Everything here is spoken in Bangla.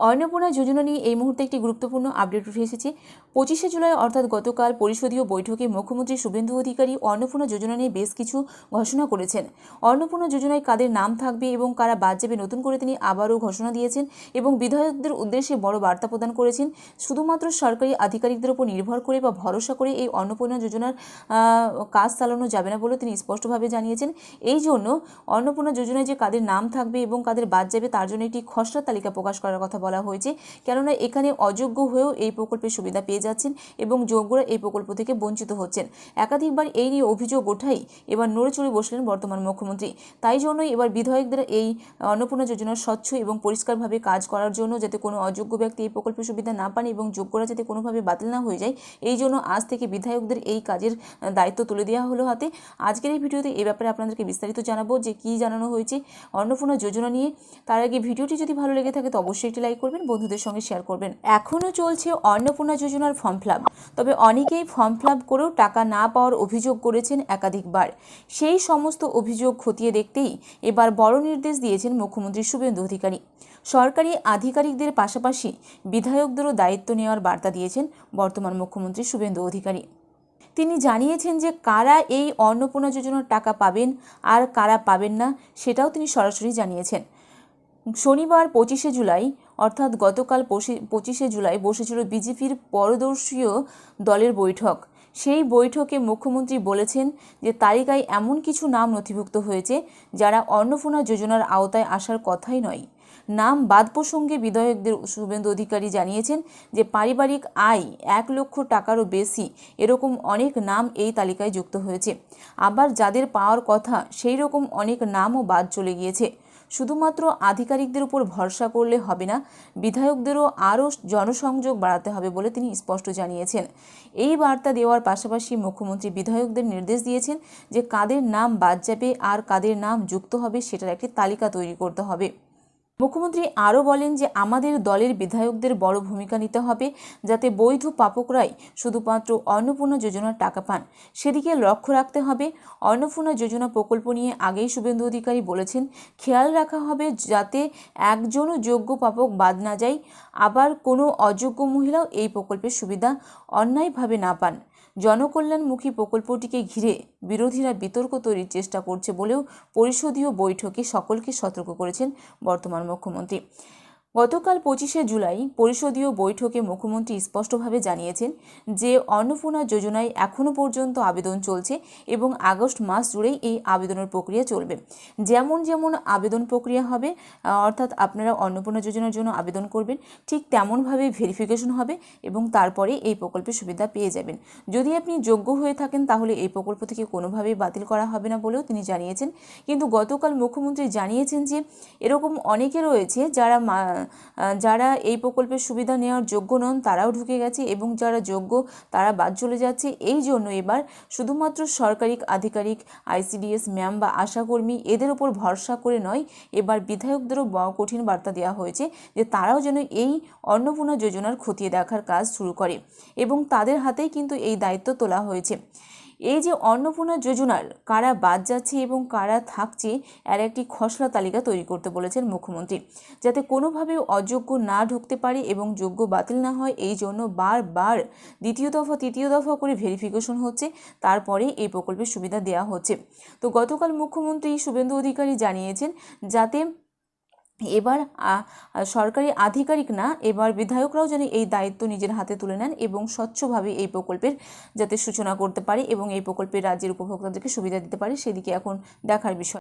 অন্নপূর্ণা যোজনা নিয়ে এই মুহূর্তে একটি গুরুত্বপূর্ণ আপডেট উঠে এসেছে। 25শে জুলাই অর্থাৎ গতকাল পরিষদীয় বৈঠকে মুখ্যমন্ত্রী শুভেন্দু অধিকারী অন্নপূর্ণা যোজনা নিয়ে বেশ কিছু ঘোষণা করেছেন। অন্নপূর্ণা যোজনায় কাদের নাম থাকবে এবং কারা বাদ যাবে নতুন করে তিনি আবারও ঘোষণা দিয়েছেন এবং বিধায়কদের উদ্দেশ্যে বড় বার্তা প্রদান করেছেন। শুধুমাত্র সরকারি আধিকারিকদের উপর নির্ভর করে বা ভরসা করে এই অন্নপূর্ণা যোজনার কাজ চালানো যাবে না বলে তিনি স্পষ্টভাবে জানিয়েছেন। এই জন্য অন্নপূর্ণা যোজনায় যে কাদের নাম থাকবে এবং কাদের বাদ যাবে তার জন্য একটি খসড়া তালিকা প্রকাশ করার কথা বলা হয়েছে, কেননা এখানে অযোগ্য হয়েও এই প্রকল্পের সুবিধা পেয়ে যাচ্ছেন এবং যোগ্যরা এই প্রকল্প থেকে বঞ্চিত হচ্ছেন। একাধিকবার এই নিয়ে অভিযোগ ওঠাই এবার নড়ে চড়ে বসলেন বর্তমান মুখ্যমন্ত্রী। তাই জন্যই এবার বিধায়কদের এই অন্নপূর্ণা যোজনার স্বচ্ছ এবং পরিষ্কারভাবে কাজ করার জন্য, যাতে কোনো অযোগ্য ব্যক্তি এই প্রকল্পের সুবিধা না পান এবং যোগ্যরা যাতে কোনোভাবে বাতিল না হয়ে যায়, এই জন্য আজ থেকে বিধায়কদের এই কাজের দায়িত্ব তুলে দেওয়া হলো হাতে। আজকের এই ভিডিওতে এই ব্যাপারে আপনাদেরকে বিস্তারিত জানাবো যে কী জানানো হয়েছে অন্নপূর্ণা যোজনা নিয়ে। তার আগে ভিডিওটি যদি ভালো লেগে থাকে তো অবশ্যই একটি লাইক করবেন, বন্ধুদের সঙ্গে শেয়ার করবেন। এখনও চলছে অন্নপূর্ণা যোজনার ফর্ম ফিলআপ, তবে অনেকেই ফর্ম ফিলআপ করেও টাকা না পাওয়ার অভিযোগ করেছেন একাধিকবার। সেই সমস্ত অভিযোগ খতিয়ে দেখতেই এবার বড় নির্দেশ দিয়েছেন মুখ্যমন্ত্রী শুভেন্দু অধিকারী। সরকারি আধিকারিকদের পাশাপাশি বিধায়কদেরও দায়িত্ব নেওয়ার বার্তা দিয়েছেন বর্তমান মুখ্যমন্ত্রী শুভেন্দু অধিকারী। তিনি জানিয়েছেন যে কারা এই অন্নপূর্ণা যোজনার টাকা পাবেন আর কারা পাবেন না সেটাও তিনি সরাসরি জানিয়েছেন। শনিবার 25শে জুলাই অর্থাৎ গতকাল 25শে জুলাই বসেছিল বিজেপির পরদর্শীয় দলের বৈঠক। সেই বৈঠকে মুখ্যমন্ত্রী বলেছেন যে তালিকায় এমন কিছু নাম নথিভুক্ত হয়েছে যারা অন্নপূর্ণা যোজনার আওতায় আসার কথাই নয়। নাম বাদ প্রসঙ্গে বিধায়কদের শুভেন্দু অধিকারী জানিয়েছেন যে পারিবারিক আয় 1 লক্ষ টাকারও বেশি এরকম অনেক নাম এই তালিকায় যুক্ত হয়েছে। আবার যাদের পাওয়ার কথা সেই রকম অনেক নামও বাদ চলে গিয়েছে। শুধুমাত্র আধিকারিকদের উপর ভরসা করলে হবে না, বিধায়কদেরও আরও জনসংযোগ বাড়াতে হবে বলে তিনি স্পষ্ট জানিয়েছেন। এই বার্তা দেওয়ার পাশাপাশি মুখ্যমন্ত্রী বিধায়কদের নির্দেশ দিয়েছেন যে কাদের নাম বাদ যাবে আর কাদের নাম যুক্ত হবে সেটার একটি তালিকা তৈরি করতে হবে। মুখ্যমন্ত্রী আরও বলেন যে আমাদের দলের বিধায়কদের বড় ভূমিকা নিতে হবে যাতে বৈধ প্রাপকরাই শুধুমাত্র অন্নপূর্ণা যোজনার টাকা পান, সেদিকে লক্ষ্য রাখতে হবে। অন্নপূর্ণা যোজনা প্রকল্প নিয়ে আগেই শুভেন্দু অধিকারী বলেছেন খেয়াল রাখা হবে যাতে একজনও যোগ্য প্রাপক বাদ না যায়, আবার কোনো অযোগ্য মহিলাও এই প্রকল্পের সুবিধা অন্যায়ভাবে না পান। জনকল্যাণমুখী প্রকল্পটিকে ঘিরে বিরোধীরা বিতর্ক তৈরির চেষ্টা করছে বলেও পরিষদীয় বৈঠকে সকলকে সতর্ক করেছেন বর্তমান মুখ্যমন্ত্রী। গতকাল 25শে জুলাই পরিষদীয় বৈঠকে মুখ্যমন্ত্রী স্পষ্টভাবে জানিয়েছেন যে অন্নপূর্ণা যোজনায় এখনও পর্যন্ত আবেদন চলছে এবং আগস্ট মাস জুড়েই এই আবেদনের প্রক্রিয়া চলবে। যেমন যেমন আবেদন প্রক্রিয়া হবে, অর্থাৎ আপনারা অন্নপূর্ণা যোজনার জন্য আবেদন করবেন, ঠিক তেমনভাবে ভেরিফিকেশন হবে এবং তারপরে এই প্রকল্পের সুবিধা পেয়ে যাবেন। যদি আপনি যোগ্য হয়ে থাকেন তাহলে এই প্রকল্প থেকে কোনোভাবেই বাতিল করা হবে না বলেও তিনি জানিয়েছেন। কিন্তু গতকাল মুখ্যমন্ত্রী জানিয়েছেন যে এরকম অনেকে রয়েছে যারা এই প্রকল্পের সুবিধা নেওয়ার যোগ্য নন, তারাও ঢুকে গেছে এবং যারা যোগ্য তারা বাদ চলে যাচ্ছে। এই জন্য এবার শুধুমাত্র সরকারি আধিকারিক, ICDS ম্যাম বা আশাকর্মী এদের ওপর ভরসা করে নয়, এবার বিধায়কদেরও কঠিন বার্তা দেওয়া হয়েছে যে তারাও যেন এই অন্নপূর্ণা যোজনার খতিয়ে দেখার কাজ শুরু করে এবং তাদের হাতেই কিন্তু এই দায়িত্ব তোলা হয়েছে। এই যে অন্নপূর্ণা যোজনার কারা বাদ যাচ্ছে এবং কারা থাকছে এর একটি খসড়া তালিকা তৈরি করতে বলেছেন মুখ্যমন্ত্রী, যাতে কোনোভাবে অযোগ্য না ঢুকতে পারে এবং যোগ্য বাতিল না হয়। এই জন্য বারবার দ্বিতীয় দফা তৃতীয় দফা করে ভেরিফিকেশন হচ্ছে, তারপরে এই প্রকল্পের সুবিধা দেওয়া হচ্ছে। তো গতকাল মুখ্যমন্ত্রী শুভেন্দু অধিকারী জানিয়েছেন যাতে এবার সরকারি আধিকারিক না, এবার বিধায়করাও যেন এই দায়িত্ব নিজের হাতে তুলে নেন এবং স্বচ্ছভাবে এই প্রকল্পের যাতে সূচনা করতে পারে এবং এই প্রকল্পের রাজ্যের উপভোক্তাদেরকে সুবিধা দিতে পারে, সেদিকে এখন দেখার বিষয়।